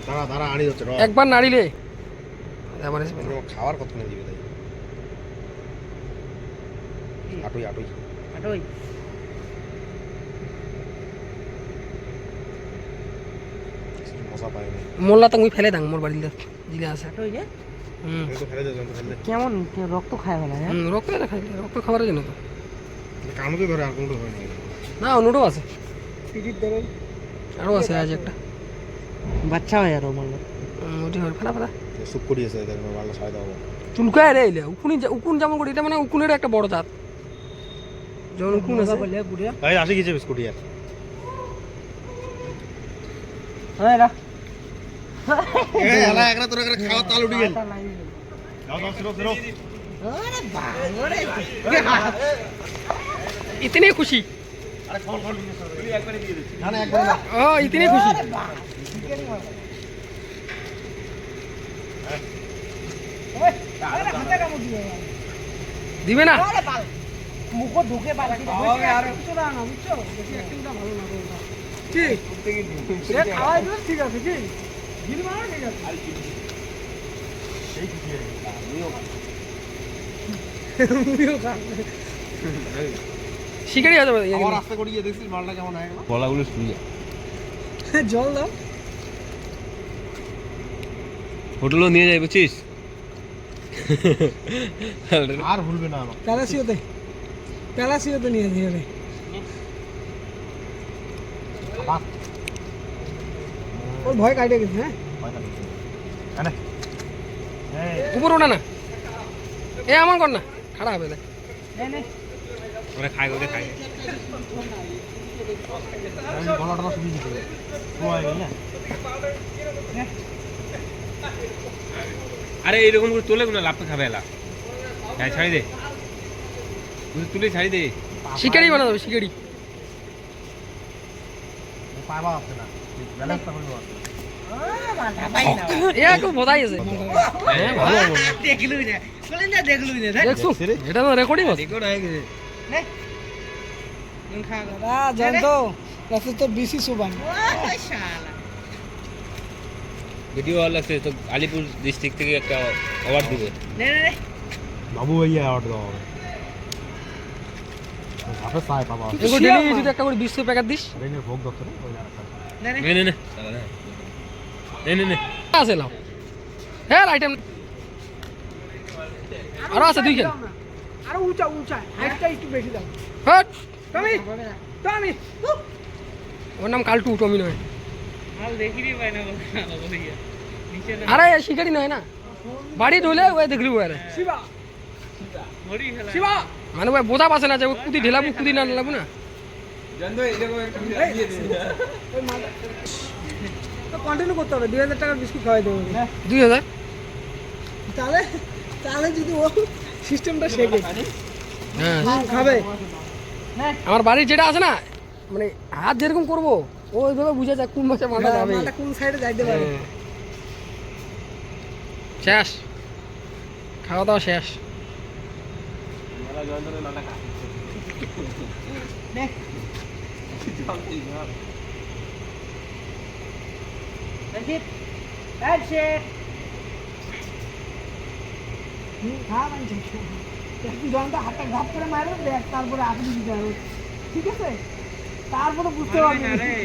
দাঁড়া দাঁড়া আনি হচ্ছে একবার নাড়িলে এবারে খাওয়ার কত না দিবে তাই আটই আটই আটই মজা পাই না মোল্লা তো মুই ফেলে দাং মোর বাড়িতে দিলে আছে আটই যে তো ফেলে দে যন্ত্র ফেলে কেমন রক্ত খায় ফেলা হ্যাঁ রক্ত খাই রক্ত খাবারের জন্য তো কানুকে ধরে আর কোনটা হয় না না অন্যটাও আছে পিটির দেবেন আরও আছে আজ একটা বাচ্চা হয় আরো বললো ওটি হয় ফেলা ফেলা সুপ করিয়েছে দেখো ভালো সাইড হবে চুলকায় রে এলে উকুন যেমন করি এটা মানে উকুনের একটা বড় জাত যেমন উকুন আছে বলে বুড়িয়া ভাই আসি গেছে বিস্কুট ইয়ার হ্যাঁ রা এই আলা একরা তোরা করে খাওয়া তাল উঠি গেল যাও যাও সিরো সিরো আরে বাবারে इतने खुशी আরে ফোন ফোন তুই একবারে দিয়ে দিস না না একবারে না ओ इतने खुशी দিবে না মুখ ঢুকে বাকি আর কিছু না না বুঝছো বেশি অ্যাক্টিংটা ভালো না কি সে খাওয়াই দিন ঠিক আছে কি গিল মারা ঠিক আছে সেই খুশি আমিও মুড়িও খা শিকারি হয়ে যাবে আমার রাস্তা করিয়ে দেখছিস মালটা কেমন হয় গলাগুলো শুয়ে জল দাও হোটেলও নিয়ে যাই বুঝছিস আর ভুলবে না আমার প্যালাসিওতে নিয়ে দিয়ে রে ওর ভয় কাটে গেছে হ্যাঁ আরে উপর ওঠা না এ আমার কর না খারাপ হবে নে ওরা খায় ওদের খায় আমি গলাটা শুকিয়ে দিতে সময় গেল না আরে এইরকম করে তোলে না লাফে খাবে এলা হ্যাঁ ছাড়ি দে তুলে ছাড়ি দে শিকারি বানা যাবে শিকারি পাবা আছে না ব্যালেন্সটা করবে এ একটু বোধাই আছে হ্যাঁ ভালো হবে দেখলুই না বলেন না দেখলুই না দেখছো এটা তো রেকর্ডিং আছে রেকর্ড হয়ে গেছে নে নুন খা দাদা জানতো রাতে তো বিসি সুবান শালা ভিডিও ভালো লাগছে তো আলিপুর ডিস্ট্রিক্ট থেকে একটা অ্যাওয়ার্ড দিবে নে নে নে বাবু ভাইয়া অর্ডার দাও আপে পায় পাবা এগো ডেলি যদি একটা করে 20 প্যাকেট দিস রেনে ভোগ দত্ত রে ওই আর নে নে নে নে নে নে নে নে আছে লাও হ্যাঁ আইটেম আরো আছে দুই কেন আরো উঁচা উঁচা হাইটটা একটু বেশি দাও হট টমি টমি ওর নাম কালটু টমি নয় মাল দেখিরই পাই না বলিয়া নিচে না আরে শিকারি নয় না বাড়ি ঢুলে ওই দেখলি ওরে শিবা মরি খেলা শিবা মানে ওই বোঝা পাছে না যে ওই কুদি ঢেলাবো কুদি না ঢেলাবো না জানতো এরকম একটা দিয়ে দে ওই মাল তো কন্টিনিউ করতে হবে 2000 টাকার বিস্কুট খাওয়াই দেবো 2000 তাহলে তাহলে যদি ও সিস্টেমটা শেখে হ্যাঁ খাবে আমার বাড়ির যেটা আছে না মানে হাত যেরকম করবো ওইভাবে বুঝা যায় কোন মাসে মাথা যাবে মালটা কোন সাইডে যাইতে পারে শেষ খাওয়া দাওয়া শেষ নে রঞ্জিত হ্যান্ডশেক খা মানে একটু জনটা হাতটা ঘাপ করে মারো দেখ তারপরে আপনি দিতে হবে ঠিক আছে তারপরে বুঝতে পারবেন হ্যাঁ